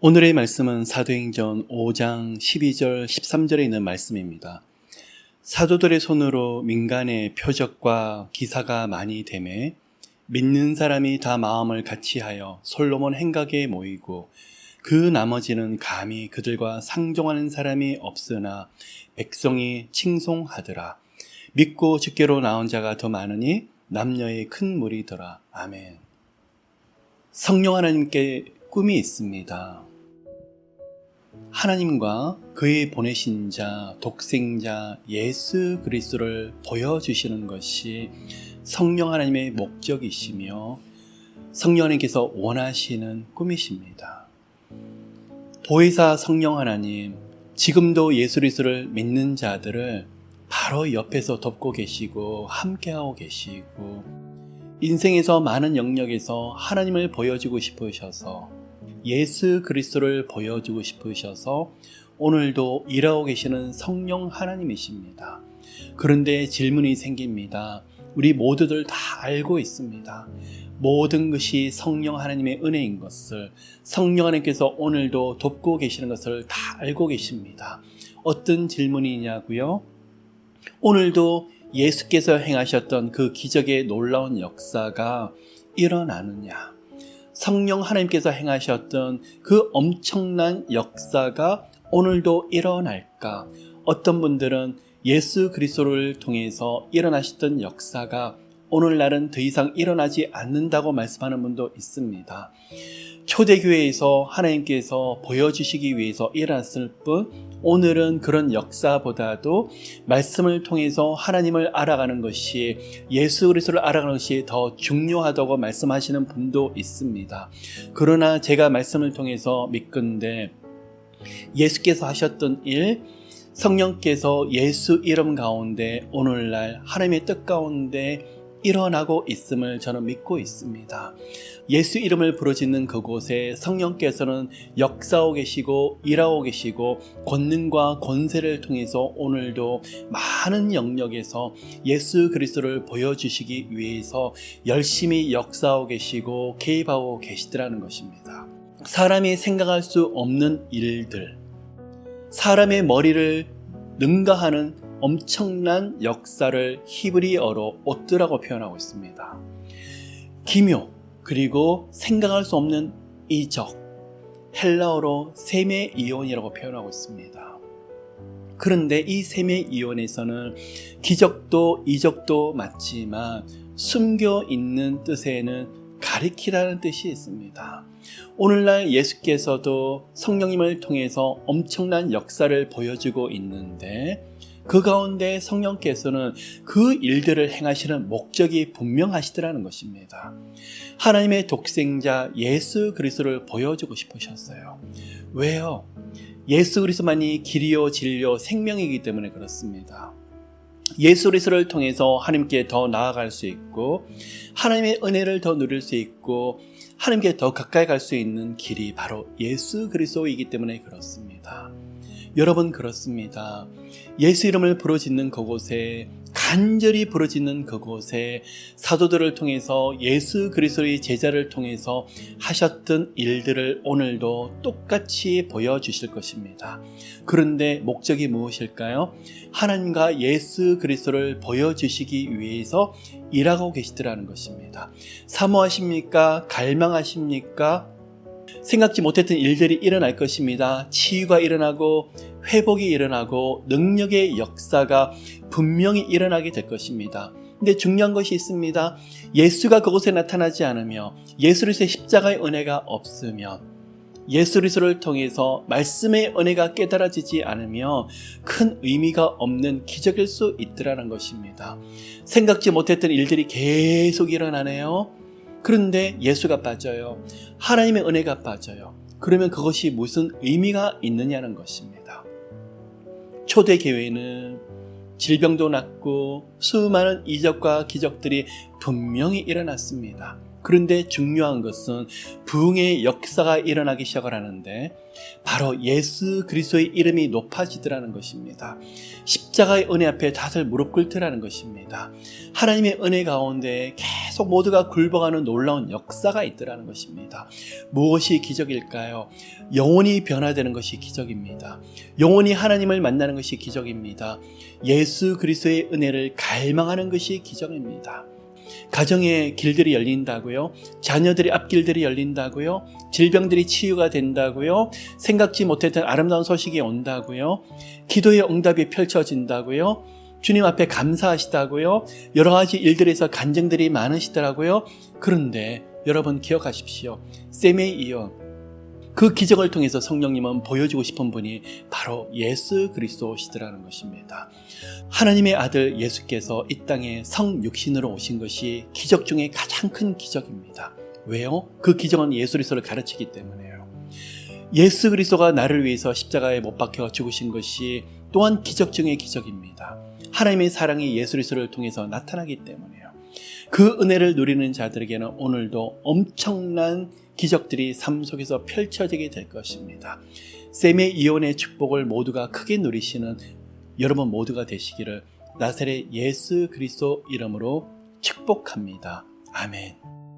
오늘의 말씀은 사도행전 5장 12절 13절에 있는 말씀입니다. 사도들의 손으로 민간의 표적과 기사가 많이 되매 믿는 사람이 다 마음을 같이하여 솔로몬 행각에 모이고 그 나머지는 감히 그들과 상종하는 사람이 없으나 백성이 칭송하더라. 믿고 주께로 나온 자가 더 많으니 남녀의 큰 무리더라. 아멘. 성령 하나님께 꿈이 있습니다. 하나님과 그의 보내신 자, 독생자 예수 그리스도를 보여주시는 것이 성령 하나님의 목적이시며 성령 하나님께서 원하시는 꿈이십니다. 보혜사 성령 하나님, 지금도 예수 그리스도를 믿는 자들을 바로 옆에서 돕고 계시고 함께하고 계시고 인생에서 많은 영역에서 하나님을 보여주고 싶으셔서 예수 그리스도를 보여주고 싶으셔서 오늘도 일하고 계시는 성령 하나님이십니다. 그런데 질문이 생깁니다. 우리 모두들 다 알고 있습니다. 모든 것이 성령 하나님의 은혜인 것을, 성령 하나님께서 오늘도 돕고 계시는 것을 다 알고 계십니다. 어떤 질문이냐고요? 오늘도 예수께서 행하셨던 그 기적의 놀라운 역사가 일어나느냐? 성령 하나님께서 행하셨던 그 엄청난 역사가 오늘도 일어날까? 어떤 분들은 예수 그리스도를 통해서 일어나셨던 역사가 오늘날은 더 이상 일어나지 않는다고 말씀하는 분도 있습니다. 초대교회에서 하나님께서 보여주시기 위해서 일어났을 뿐 오늘은 그런 역사보다도 말씀을 통해서 하나님을 알아가는 것이, 예수 그리스도를 알아가는 것이 더 중요하다고 말씀하시는 분도 있습니다. 그러나 제가 말씀을 통해서 믿건대 예수께서 하셨던 일, 성령께서 예수 이름 가운데 오늘날 하나님의 뜻 가운데 일어나고 있음을 저는 믿고 있습니다. 예수 이름을 부르짖는 그곳에 성령께서는 역사하고 계시고 일하고 계시고 권능과 권세를 통해서 오늘도 많은 영역에서 예수 그리스도를 보여주시기 위해서 열심히 역사하고 계시고 개입하고 계시더라는 것입니다. 사람이 생각할 수 없는 일들, 사람의 머리를 능가하는 엄청난 역사를 히브리어로 오뜨라고 표현하고 있습니다. 기묘, 그리고 생각할 수 없는 이적, 헬라어로 세메이온이라고 표현하고 있습니다. 그런데 이 세메이온에서는 기적도 이적도 맞지만 숨겨 있는 뜻에는 가리키라는 뜻이 있습니다. 오늘날 예수께서도 성령님을 통해서 엄청난 역사를 보여주고 있는데 그 가운데 성령께서는 그 일들을 행하시는 목적이 분명하시더라는 것입니다. 하나님의 독생자 예수 그리스도를 보여주고 싶으셨어요. 왜요? 예수 그리스도만이 길이요 진리요 생명이기 때문에 그렇습니다. 예수 그리스도를 통해서 하나님께 더 나아갈 수 있고 하나님의 은혜를 더 누릴 수 있고 하나님께 더 가까이 갈 수 있는 길이 바로 예수 그리스도이기 때문에 그렇습니다. 여러분 그렇습니다. 예수 이름을 부르짖는 그곳에, 간절히 부르짖는 그곳에 사도들을 통해서 예수 그리스도의 제자를 통해서 하셨던 일들을 오늘도 똑같이 보여주실 것입니다. 그런데 목적이 무엇일까요? 하나님과 예수 그리스도를 보여주시기 위해서 일하고 계시더라는 것입니다. 사모하십니까? 갈망하십니까? 생각지 못했던 일들이 일어날 것입니다. 치유가 일어나고 회복이 일어나고 능력의 역사가 분명히 일어나게 될 것입니다. 근데 중요한 것이 있습니다. 예수가 그곳에 나타나지 않으며 예수 그리스도의 십자가의 은혜가 없으면, 예수 그리스도를 통해서 말씀의 은혜가 깨달아지지 않으며 큰 의미가 없는 기적일 수 있더라는 것입니다. 생각지 못했던 일들이 계속 일어나네요. 그런데 예수가 빠져요. 하나님의 은혜가 빠져요. 그러면 그것이 무슨 의미가 있느냐는 것입니다. 초대교회는 질병도 낫고 수많은 이적과 기적들이 분명히 일어났습니다. 그런데 중요한 것은 부흥의 역사가 일어나기 시작을 하는데 바로 예수 그리스도의 이름이 높아지더라는 것입니다. 십자가의 은혜 앞에 다들 무릎 꿇더라는 것입니다. 하나님의 은혜 가운데 계속 모두가 굴복하는 놀라운 역사가 있더라는 것입니다. 무엇이 기적일까요? 영혼이 변화되는 것이 기적입니다. 영혼이 하나님을 만나는 것이 기적입니다. 예수 그리스도의 은혜를 갈망하는 것이 기적입니다. 가정의 길들이 열린다고요? 자녀들의 앞길들이 열린다고요? 질병들이 치유가 된다고요? 생각지 못했던 아름다운 소식이 온다고요? 기도의 응답이 펼쳐진다고요? 주님 앞에 감사하시다고요? 여러 가지 일들에서 간증들이 많으시더라고요? 그런데 여러분 기억하십시오. 셈에 이어 그 기적을 통해서 성령님은 보여주고 싶은 분이 바로 예수 그리스도시더라는 것입니다. 하나님의 아들 예수께서 이 땅에 성육신으로 오신 것이 기적 중에 가장 큰 기적입니다. 왜요? 그 기적은 예수 그리스도를 가르치기 때문에요. 예수 그리스도가 나를 위해서 십자가에 못 박혀 죽으신 것이 또한 기적 중의 기적입니다. 하나님의 사랑이 예수 그리스도를 통해서 나타나기 때문에요. 그 은혜를 누리는 자들에게는 오늘도 엄청난 기적들이 삶 속에서 펼쳐지게 될 것입니다. 셈의 이혼의 축복을 모두가 크게 누리시는 여러분 모두가 되시기를 나사렛 예수 그리스도 이름으로 축복합니다. 아멘.